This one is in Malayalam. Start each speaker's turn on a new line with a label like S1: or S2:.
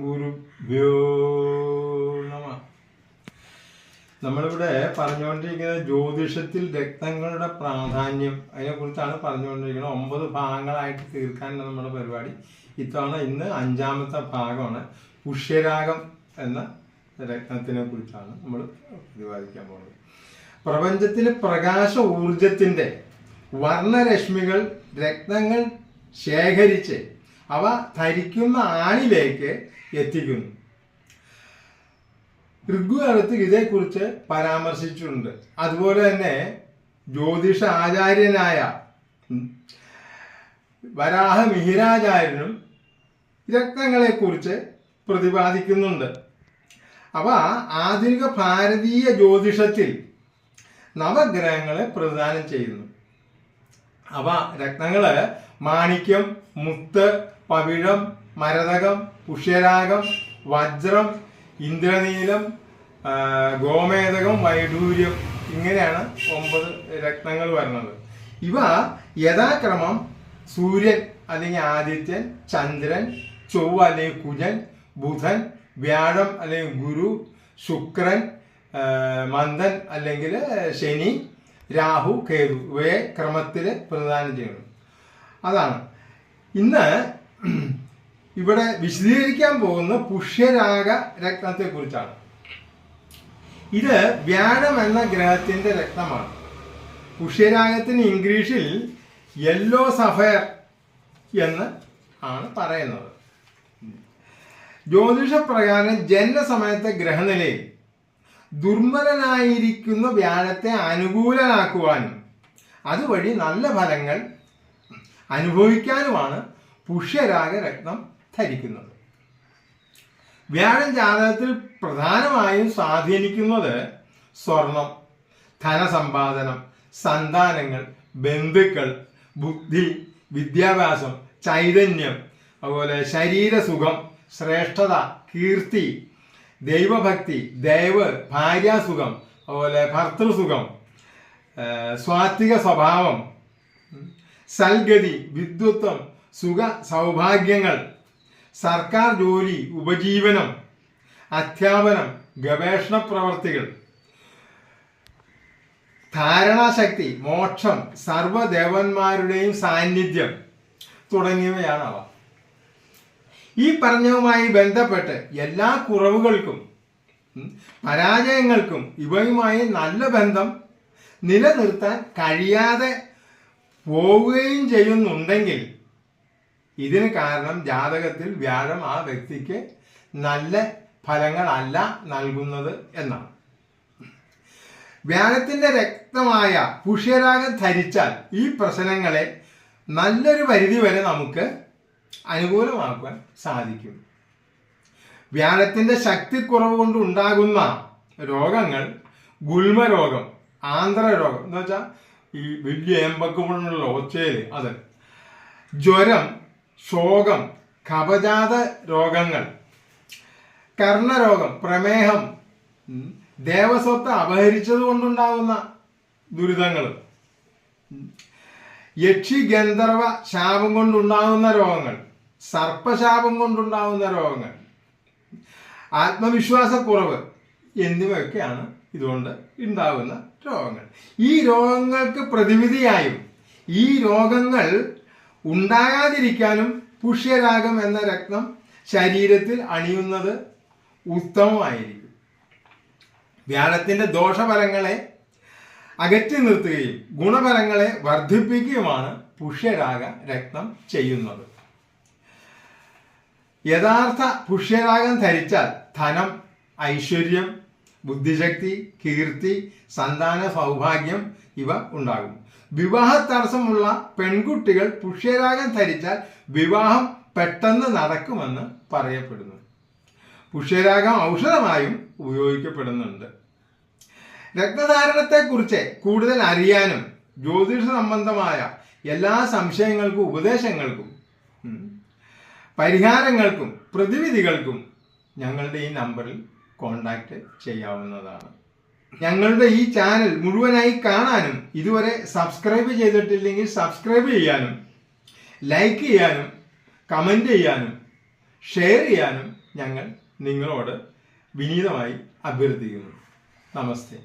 S1: ഗുരുഭ്യോ നമ. നമ്മളിവിടെ പറഞ്ഞുകൊണ്ടിരിക്കുന്നത് ജ്യോതിഷത്തിൽ രത്നങ്ങളുടെ പ്രാധാന്യം അതിനെക്കുറിച്ചാണ് പറഞ്ഞുകൊണ്ടിരിക്കുന്നത്. 9 ഭാഗങ്ങളായിട്ട് തീർക്കാനുള്ള നമ്മുടെ പരിപാടി. ഇന്ന് 5ാമത്തെ ഭാഗമാണ്. പുഷ്യരാഗം എന്ന രത്നത്തിനെ കുറിച്ചാണ് നമ്മൾ പ്രതിപാദിക്കാൻ പോകുന്നത്. പ്രപഞ്ചത്തിലെ പ്രകാശ ഊർജത്തിന്റെ വർണ്ണരശ്മികൾ രത്നങ്ങൾ ശേഖരിച്ച് അവ ധരിക്കുന്ന ആണിലേക്ക് എത്തിക്കുന്നു. ഋഗ്വേദത്തിൽ ഇതേക്കുറിച്ച് പരാമർശിച്ചിട്ടുണ്ട്. അതുപോലെ തന്നെ ജ്യോതിഷ ആചാര്യനായ വരാഹ മിഹിരാചാര്യനും രത്നങ്ങളെക്കുറിച്ച് പ്രതിപാദിക്കുന്നുണ്ട്. അവ ആധുനിക ഭാരതീയ ജ്യോതിഷത്തിൽ നവഗ്രഹങ്ങളെ പ്രദാനം ചെയ്യുന്നു. അവ രത്നങ്ങള് മാണിക്യം, മുത്ത്, പവിഴം, മരതകം, പുഷ്യരാഗം, വജ്രം, ഇന്ദ്രനീലം, ഗോമേതകം, വൈഡൂര്യം, ഇങ്ങനെയാണ് 9 രത്നങ്ങൾ വരുന്നത്. ഇവ യഥാക്രമം സൂര്യൻ അല്ലെങ്കിൽ ആദിത്യൻ, ചന്ദ്രൻ, ചൊവ്വ അല്ലെങ്കിൽ കുജൻ, ബുധൻ, വ്യാഴം അല്ലെങ്കിൽ ഗുരു, ശുക്രൻ, മന്ദൻ അല്ലെങ്കിൽ ശനി, രാഹു, കേതു ഇവയെ ക്രമത്തിൽ പ്രദാനം ചെയ്യുന്നു. അതാണ് ഇന്ന് ഇവിടെ വിശദീകരിക്കാൻ പോകുന്ന പുഷ്യരാഗ രത്നത്തെ കുറിച്ചാണ്. ഇത് വ്യാഴം എന്ന ഗ്രഹത്തിന്റെ രത്നമാണ്. പുഷ്യരാഗത്തിന് ഇംഗ്ലീഷിൽ യെല്ലോ സഫയർ എന്ന് ആണ് പറയുന്നത്. ജ്യോതിഷപ്രകാരം ജന്മസമയത്തെ ഗ്രഹനിലയിൽ ദുർബലനായിരിക്കുന്ന വ്യാഴത്തെ അനുകൂലനാക്കുവാനും അതുവഴി നല്ല ഫലങ്ങൾ അനുഭവിക്കാനുമാണ് പുഷ്യരാഗ രത്നം ധരിക്കുന്നത്. വ്യാഴം ജാതകത്തിൽ പ്രധാനമായും സ്വാധീനിക്കുന്നത് സ്വർണം, ധനസമ്പാദനം, സന്താനങ്ങൾ, ബന്ധുക്കൾ, ബുദ്ധി, വിദ്യാഭ്യാസം, ചൈതന്യം, അതുപോലെ ശരീരസുഖം, ശ്രേഷ്ഠത, കീർത്തി, ദൈവഭക്തി, ദൈവ്, ഭാര്യാസുഖം, അതുപോലെ ഭർത്തൃസുഖം, സ്വാത്വിക സ്വഭാവം, സൽഗതി, വിദ്വത്വം, സുഖ സൗഭാഗ്യങ്ങൾ, സർക്കാർ ജോലി, ഉപജീവനം, അധ്യാപനം, ഗവേഷണ പ്രവർത്തികൾ, ധാരണാശക്തി, മോക്ഷം, സർവദേവന്മാരുടെയും സാന്നിധ്യം തുടങ്ങിയവയാണ് അവ. ഈ പറഞ്ഞവുമായി ബന്ധപ്പെട്ട് എല്ലാ കുറവുകൾക്കും പരാജയങ്ങൾക്കും ഇവയുമായി നല്ല ബന്ധം നിലനിർത്താൻ കഴിയാതെ പോവുകയും ചെയ്യുന്നുണ്ടെങ്കിൽ ഇതിന് കാരണം ജാതകത്തിൽ വ്യാഴം ആ വ്യക്തിക്ക് നല്ല ഫലങ്ങളല്ല നൽകുന്നത് എന്നാണ്. വ്യാഴത്തിന്റെ രക്തമായ പുഷ്യരാഗം ധരിച്ചാൽ ഈ പ്രശ്നങ്ങളെ നല്ലൊരു പരിധി വരെ നമുക്ക് അനുകൂലമാക്കാൻ സാധിക്കും. വ്യാഴത്തിന്റെ ശക്തിക്കുറവ് കൊണ്ട് ഉണ്ടാകുന്ന രോഗങ്ങൾ ഗുൽമരോഗം, ആന്ധ്രരോഗം എന്ന് വെച്ചാൽ ഈ വലിയ ഏമ്പക്കുമുള്ള ഒച്ചയില് അത്, ജ്വരം, ശോകം, കഫജാത രോഗങ്ങൾ, കർണരോഗം, പ്രമേഹം, ദേവസ്വത്ത് അപഹരിച്ചത് കൊണ്ടുണ്ടാകുന്ന ദുരിതങ്ങൾ, യക്ഷി ഗന്ധർവ ശാപം കൊണ്ടുണ്ടാകുന്ന രോഗങ്ങൾ, സർപ്പശാപം കൊണ്ടുണ്ടാകുന്ന രോഗങ്ങൾ, ആത്മവിശ്വാസക്കുറവ് എന്നിവയൊക്കെയാണ് ഇതുകൊണ്ട് ഉണ്ടാകുന്ന രോഗങ്ങൾ. ഈ രോഗങ്ങൾക്ക് പ്രതിവിധിയായും ഈ രോഗങ്ങൾ ഉണ്ടാകാതിരിക്കാനും പുഷ്യരാഗം എന്ന രത്നം ശരീരത്തിൽ അണിയുന്നത് ഉത്തമമായിരിക്കും. വ്യാഴത്തിന്റെ ദോഷഫലങ്ങളെ അകറ്റി നിർത്തുകയും ഗുണഫലങ്ങളെ വർദ്ധിപ്പിക്കുകയുമാണ് പുഷ്യരാഗ രത്നം ചെയ്യുന്നത്. യഥാർത്ഥ പുഷ്യരാഗം ധരിച്ചാൽ ധനം, ഐശ്വര്യം, ബുദ്ധിശക്തി, കീർത്തി, സന്താന സൗഭാഗ്യം ഇവ ഉണ്ടാകും. വിവാഹ തടസ്സമുള്ള പെൺകുട്ടികൾ പുഷ്യരാഗം ധരിച്ചാൽ വിവാഹം പെട്ടെന്ന് നടക്കുമെന്ന് പറയപ്പെടുന്നു. പുഷ്യരാഗം ഔഷധമായും ഉപയോഗിക്കപ്പെടുന്നുണ്ട്. രത്നധാരണത്തെക്കുറിച്ച് കൂടുതൽ അറിയാനും ജ്യോതിഷ സംബന്ധമായ എല്ലാ സംശയങ്ങൾക്കും ഉപദേശങ്ങൾക്കും പരിഹാരങ്ങൾക്കും പ്രതിവിധികൾക്കും ഞങ്ങളുടെ ഈ നമ്പറിൽ കോൺടാക്റ്റ് ചെയ്യാവുന്നതാണ്. ഞങ്ങളുടെ ഈ ചാനൽ മുഴുവനായി കാണാനും ഇതുവരെ സബ്സ്ക്രൈബ് ചെയ്തിട്ടില്ലെങ്കിൽ സബ്സ്ക്രൈബ് ചെയ്യാനും ലൈക്ക് ചെയ്യാനും കമൻറ്റ് ചെയ്യാനും ഷെയർ ചെയ്യാനും ഞങ്ങൾ നിങ്ങളോട് വിനീതമായി അഭ്യർത്ഥിക്കുന്നു. നമസ്തേ.